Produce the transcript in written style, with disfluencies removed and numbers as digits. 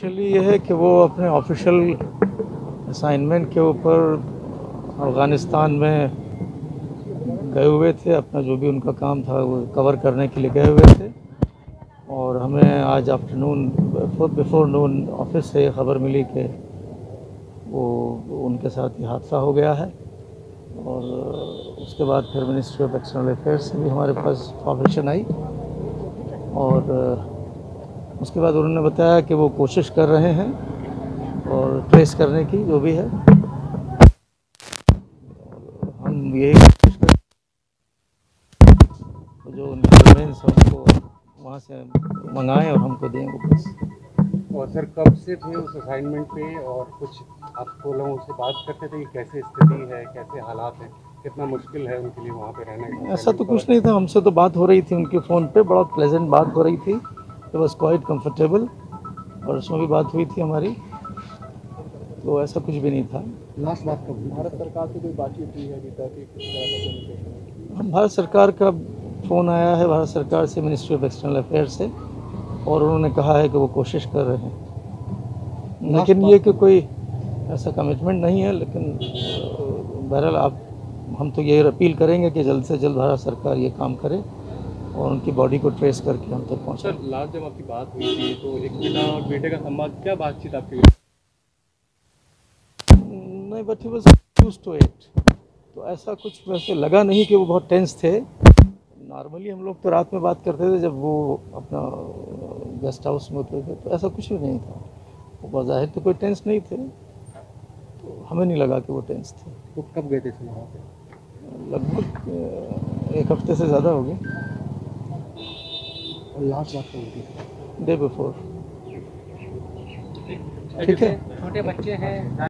Officially ये है कि वो अपने ऑफिशियल असाइनमेंट के ऊपर अफ़गानिस्तान में गए हुए थे। अपना जो भी उनका काम था वो कवर करने के लिए गए हुए थे और हमें आज आफ्टरनून बिफोर नून ऑफिस से खबर मिली कि वो उनके साथ ये हादसा हो गया है। और उसके बाद फिर मिनिस्ट्री ऑफ एक्सटर्नल अफेयर्स से भी हमारे पास इंफॉर्मेशन आई और उसके बाद उन्होंने बताया कि वो कोशिश कर रहे हैं और ट्रेस करने की जो भी है। हम यही कोशिश कर जो उनके रिमेन्स हैं उनको वहाँ से मंगाएं और हमको दें वापस। और सर कब से थे उस असाइनमेंट पे और कुछ आप लोगों से बात करते थे कि कैसे स्थिति है, कैसे हालात हैं, कितना मुश्किल है उनके लिए वहाँ पे रहना? ऐसा तो कुछ नहीं था, हमसे तो बात हो रही थी उनके फ़ोन पे, बहुत प्लेजेंट बात हो रही थी। इट वॉज क्वाइट कंफर्टेबल और उसमें भी बात हुई थी हमारी, तो ऐसा कुछ भी नहीं था। लास्ट बात कब? भारत सरकार से कोई बातचीत हुई है अभी तक? किस तरह का कम्युनिकेशन? हम भारत सरकार का फ़ोन आया है भारत सरकार से, मिनिस्ट्री ऑफ एक्सटर्नल अफेयर्स से, और उन्होंने कहा है कि वो कोशिश कर रहे हैं। लेकिन ये कि कोई ऐसा कमिटमेंट नहीं है, लेकिन बहरहाल हम तो ये अपील करेंगे कि जल्द से जल्द भारत सरकार ये काम करे और उनकी बॉडी को ट्रेस करके हम तक पहुँचाए। सर लास्ट जब आपकी बात हुई थी तो एक पिता और बेटे का संवाद, क्या बातचीत आपकी? नहीं, but he was used to it, तो ऐसा कुछ वैसे लगा नहीं कि वो बहुत टेंस थे। नॉर्मली हम लोग तो रात में बात करते थे जब वो अपना गेस्ट हाउस में होते थे, तो ऐसा कुछ भी नहीं था। वो बाज़ाहिर तो कोई टेंस नहीं थे, तो हमें नहीं लगा कि वो टेंस थे। वो कब गए थे सर वहाँ पे? लगभग एक हफ्ते से ज़्यादा हो गए। और लास्ट बात कब हुई थी? Day before. ठीक है। छोटे बच्चे हैं।